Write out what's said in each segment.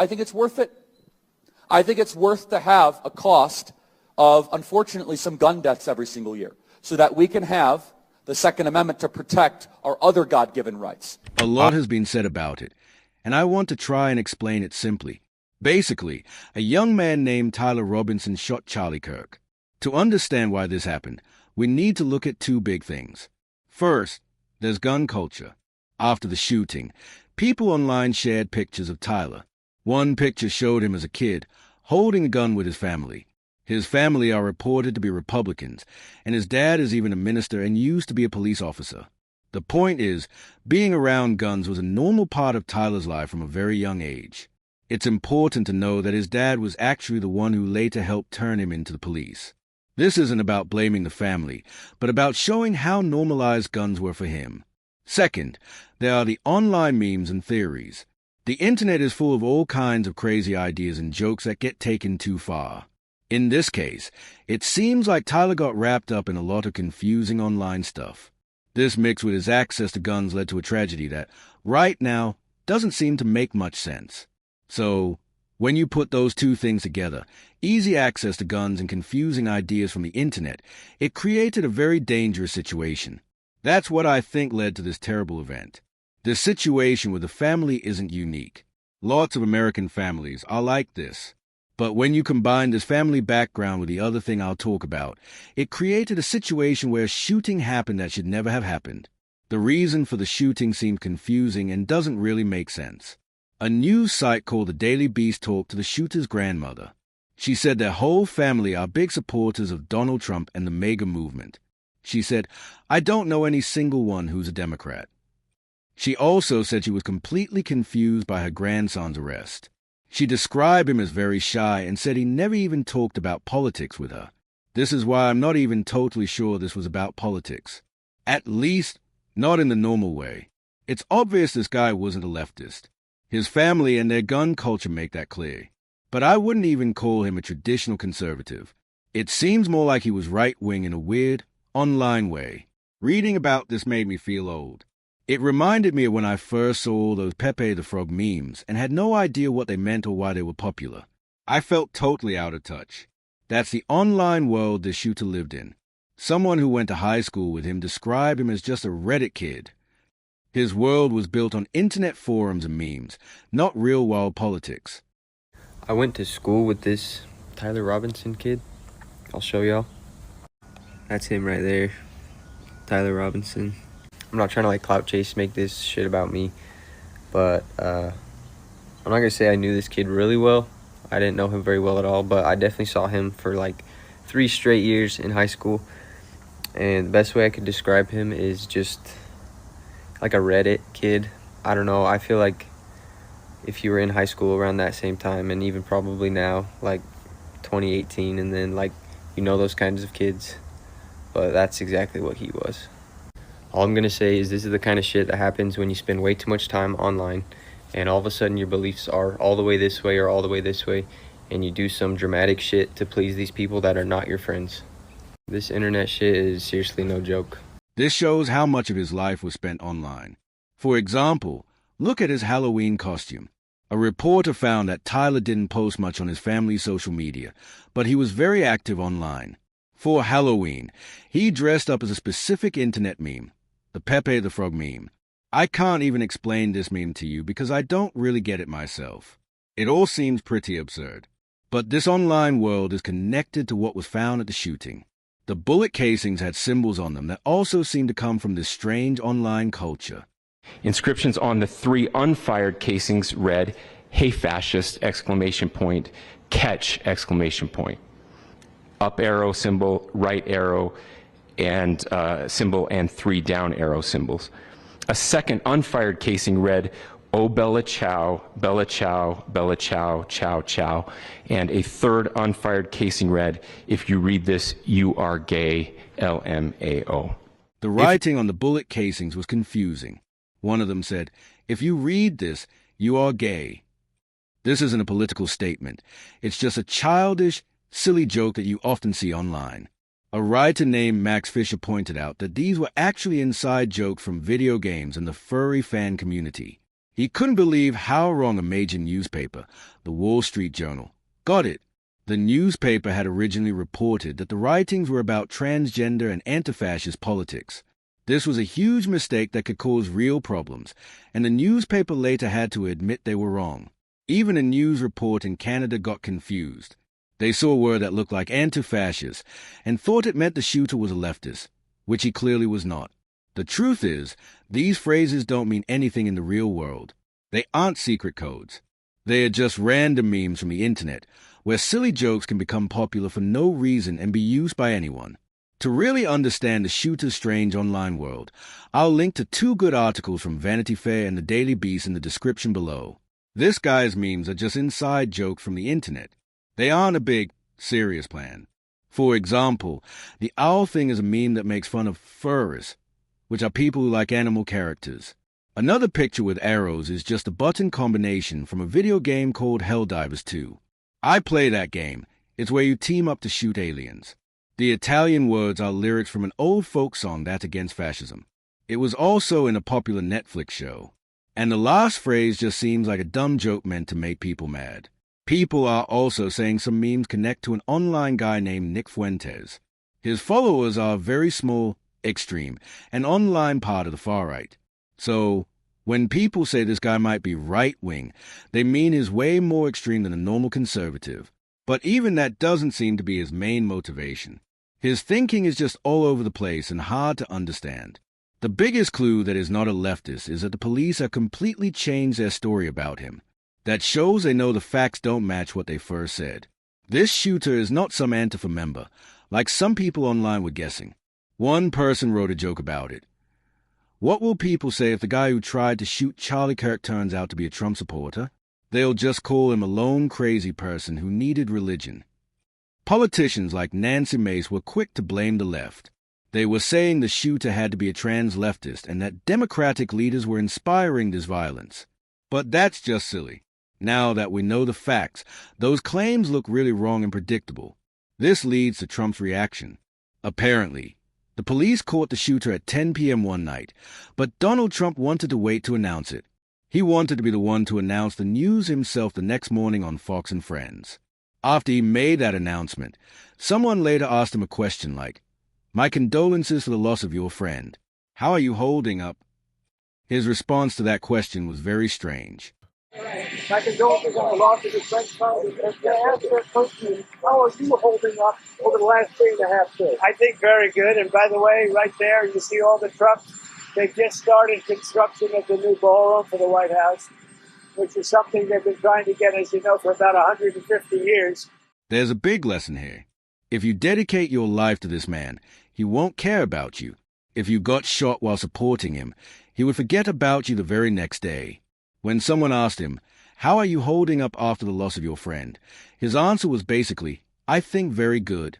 I think it's worth it. I think it's worth to have a cost of, unfortunately, some gun deaths every single year so that we can have the Second Amendment to protect our other God-given rights. A lot has been said about it, and I want to try and explain it simply. Basically, a young man named Tyler Robinson shot Charlie Kirk. To understand why this happened, we need to look at two big things. First, there's gun culture. After the shooting, people online shared pictures of Tyler. One picture showed him as a kid, holding a gun with his family. His family are reported to be Republicans, and his dad is even a minister and used to be a police officer. The point is, being around guns was a normal part of Tyler's life from a very young age. It's important to know that his dad was actually the one who later helped turn him into the police. This isn't about blaming the family, but about showing how normalized guns were for him. Second, there are the online memes and theories. The internet is full of all kinds of crazy ideas and jokes that get taken too far. In this case, it seems like Tyler got wrapped up in a lot of confusing online stuff. This mixed with his access to guns led to a tragedy that, right now, doesn't seem to make much sense. So, when you put those two things together, easy access to guns and confusing ideas from the internet, it created a very dangerous situation. That's what I think led to this terrible event. The situation with the family isn't unique. Lots of American families are like this. But when you combine this family background with the other thing I'll talk about, it created a situation where shooting happened that should never have happened. The reason for the shooting seemed confusing and doesn't really make sense. A news site called the Daily Beast talked to the shooter's grandmother. She said their whole family are big supporters of Donald Trump and the MAGA movement. She said, "I don't know any single one who's a Democrat." She also said she was completely confused by her grandson's arrest. She described him as very shy and said he never even talked about politics with her. This is why I'm not even totally sure this was about politics. At least, not in the normal way. It's obvious this guy wasn't a leftist. His family and their gun culture make that clear. But I wouldn't even call him a traditional conservative. It seems more like he was right-wing in a weird, online way. Reading about this made me feel old. It reminded me of when I first saw all those Pepe the Frog memes and had no idea what they meant or why they were popular. I felt totally out of touch. That's the online world this shooter lived in. Someone who went to high school with him described him as just a Reddit kid. His world was built on internet forums and memes, not real-world politics. I went to school with this Tyler Robinson kid. I'll show y'all. That's him right there. Tyler Robinson. I'm not trying to clout chase, make this shit about me, but I'm not gonna say I knew this kid really well. I didn't know him very well at all, but I definitely saw him for 3 straight years in high school, and the best way I could describe him is just like a Reddit kid. I don't know, I feel like if you were in high school around that same time, and even probably now, 2018, and then those kinds of kids, but that's exactly what he was. All I'm going to say is this is the kind of shit that happens when you spend way too much time online and all of a sudden your beliefs are all the way this way or all the way this way, and you do some dramatic shit to please these people that are not your friends. This internet shit is seriously no joke. This shows how much of his life was spent online. For example, look at his Halloween costume. A reporter found that Tyler didn't post much on his family's social media, but he was very active online. For Halloween, he dressed up as a specific internet meme. The Pepe the Frog meme. I can't even explain this meme to you because I don't really get it myself. It all seems pretty absurd. But this online world is connected to what was found at the shooting. The bullet casings had symbols on them that also seemed to come from this strange online culture. Inscriptions on the 3 unfired casings read, "Hey fascist!" Catch! Up arrow symbol, right arrow, and symbol, and 3 down arrow symbols. A second unfired casing read, "Oh Bella Chow, Bella Chow, Bella Chow, Chow Chow," and a third unfired casing read, "If you read this, you are gay, LMAO." The writing on the bullet casings was confusing. One of them said, "If you read this, you are gay." This isn't a political statement. It's just a childish, silly joke that you often see online. A writer named Max Fisher pointed out that these were actually inside jokes from video games and the furry fan community. He couldn't believe how wrong a major newspaper, the Wall Street Journal, got it. The newspaper had originally reported that the writings were about transgender and anti-fascist politics. This was a huge mistake that could cause real problems, and the newspaper later had to admit they were wrong. Even a news report in Canada got confused. They saw a word that looked like anti-fascist and thought it meant the shooter was a leftist, which he clearly was not. The truth is, these phrases don't mean anything in the real world. They aren't secret codes. They are just random memes from the internet, where silly jokes can become popular for no reason and be used by anyone. To really understand the shooter's strange online world, I'll link to 2 good articles from Vanity Fair and the Daily Beast in the description below. This guy's memes are just inside jokes from the internet. They aren't a big, serious plan. For example, the owl thing is a meme that makes fun of furries, which are people who like animal characters. Another picture with arrows is just a button combination from a video game called Helldivers 2. I play that game. It's where you team up to shoot aliens. The Italian words are lyrics from an old folk song that's against fascism. It was also in a popular Netflix show. And the last phrase just seems like a dumb joke meant to make people mad. People are also saying some memes connect to an online guy named Nick Fuentes. His followers are very small, extreme, and online part of the far right. So, when people say this guy might be right-wing, they mean he's way more extreme than a normal conservative. But even that doesn't seem to be his main motivation. His thinking is just all over the place and hard to understand. The biggest clue that he's not a leftist is that the police have completely changed their story about him. That shows they know the facts don't match what they first said. This shooter is not some Antifa member, like some people online were guessing. One person wrote a joke about it. What will people say if the guy who tried to shoot Charlie Kirk turns out to be a Trump supporter? They'll just call him a lone crazy person who needed religion. Politicians like Nancy Mace were quick to blame the left. They were saying the shooter had to be a trans leftist and that Democratic leaders were inspiring this violence. But that's just silly. Now that we know the facts, those claims look really wrong and predictable. This leads to Trump's reaction. Apparently, the police caught the shooter at 10 p.m. one night, but Donald Trump wanted to wait to announce it. He wanted to be the one to announce the news himself the next morning on Fox and Friends. After he made that announcement, someone later asked him a question like, "My condolences for the loss of your friend. How are you holding up?" His response to that question was very strange. My condolences on the loss of your friend. How are you holding up over the last 3.5 days? I think very good. And by the way, right there, you see all the trucks. They just started construction of the new ballroom for the White House, which is something they've been trying to get, as you know, for about 150 years. There's a big lesson here. If you dedicate your life to this man, he won't care about you. If you got shot while supporting him, he would forget about you the very next day. When someone asked him, "How are you holding up after the loss of your friend?" his answer was basically, "I think very good."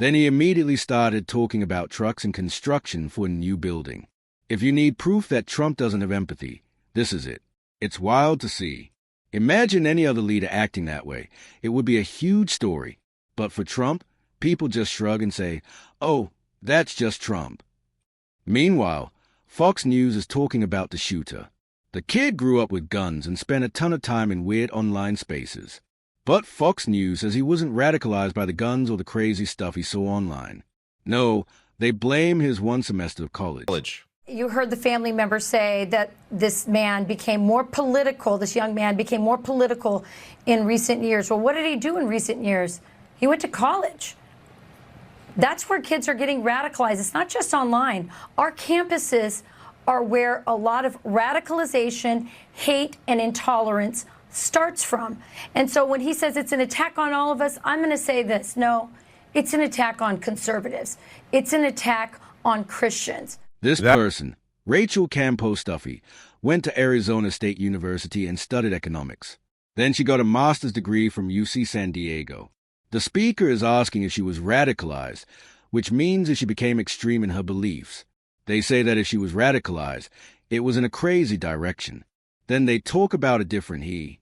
Then he immediately started talking about trucks and construction for a new building. If you need proof that Trump doesn't have empathy, this is it. It's wild to see. Imagine any other leader acting that way. It would be a huge story. But for Trump, people just shrug and say, "Oh, that's just Trump." Meanwhile, Fox News is talking about the shooter. The kid grew up with guns and spent a ton of time in weird online spaces. But Fox News says he wasn't radicalized by the guns or the crazy stuff he saw online. No, they blame his one semester of college. You heard the family member say that this man became more political, this young man became more political in recent years. Well, what did he do in recent years? He went to college. That's where kids are getting radicalized. It's not just online. Our campuses are where a lot of radicalization, hate, and intolerance starts from. And so when he says it's an attack on all of us, I'm going to say this. No, it's an attack on conservatives. It's an attack on Christians. This person, Rachel Campos Stuffy, went to Arizona State University and studied economics. Then she got a master's degree from UC San Diego. The speaker is asking if she was radicalized, which means if she became extreme in her beliefs. They say that if she was radicalized, it was in a crazy direction. Then they talk about a different he.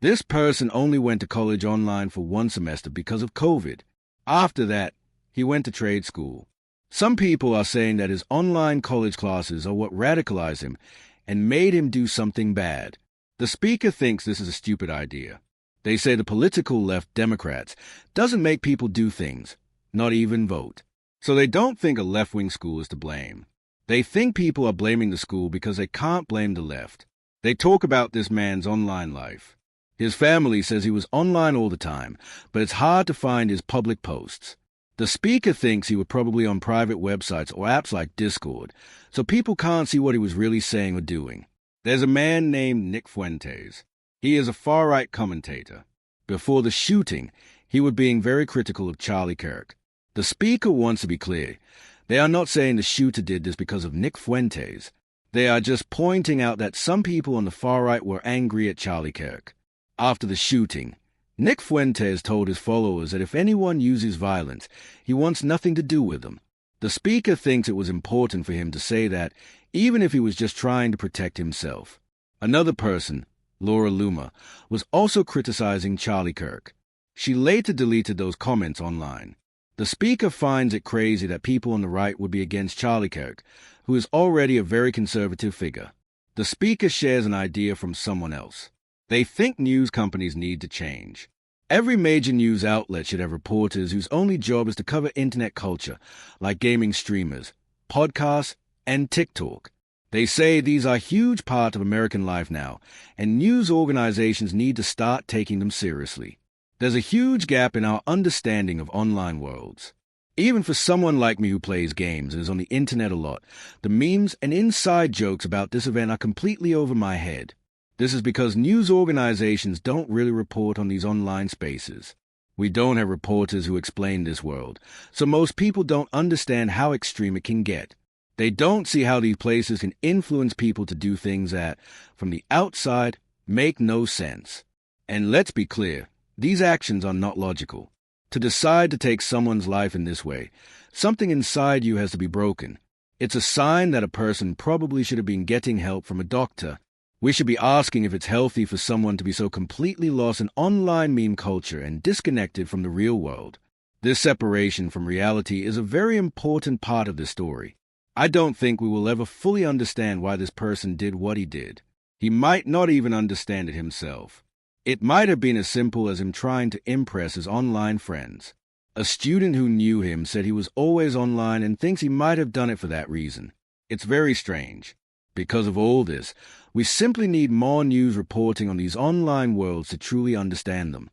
This person only went to college online for one semester because of COVID. After that, he went to trade school. Some people are saying that his online college classes are what radicalized him, and made him do something bad. The speaker thinks this is a stupid idea. They say the political left, Democrats, doesn't make people do things, not even vote. So they don't think a left-wing school is to blame. They think people are blaming the school because they can't blame the left. They talk about this man's online life. His family says he was online all the time, but it's hard to find his public posts. The speaker thinks he was probably on private websites or apps like Discord, so people can't see what he was really saying or doing. There's a man named Nick Fuentes. He is a far-right commentator. Before the shooting, he was being very critical of Charlie Kirk. The speaker wants to be clear. They are not saying the shooter did this because of Nick Fuentes. They are just pointing out that some people on the far-right were angry at Charlie Kirk. After the shooting, Nick Fuentes told his followers that if anyone uses violence, he wants nothing to do with them. The speaker thinks it was important for him to say that, even if he was just trying to protect himself. Another person, Laura Loomer, was also criticizing Charlie Kirk. She later deleted those comments online. The speaker finds it crazy that people on the right would be against Charlie Kirk, who is already a very conservative figure. The speaker shares an idea from someone else. They think news companies need to change. Every major news outlet should have reporters whose only job is to cover internet culture, like gaming streamers, podcasts, and TikTok. They say these are a huge part of American life now, and news organizations need to start taking them seriously. There's a huge gap in our understanding of online worlds. Even for someone like me who plays games and is on the internet a lot, the memes and inside jokes about this event are completely over my head. This is because news organizations don't really report on these online spaces. We don't have reporters who explain this world, so most people don't understand how extreme it can get. They don't see how these places can influence people to do things that, from the outside, make no sense. And let's be clear, these actions are not logical. To decide to take someone's life in this way, something inside you has to be broken. It's a sign that a person probably should have been getting help from a doctor. We should be asking if it's healthy for someone to be so completely lost in online meme culture and disconnected from the real world. This separation from reality is a very important part of this story. I don't think we will ever fully understand why this person did what he did. He might not even understand it himself. It might have been as simple as him trying to impress his online friends. A student who knew him said he was always online and thinks he might have done it for that reason. It's very strange. Because of all this, we simply need more news reporting on these online worlds to truly understand them.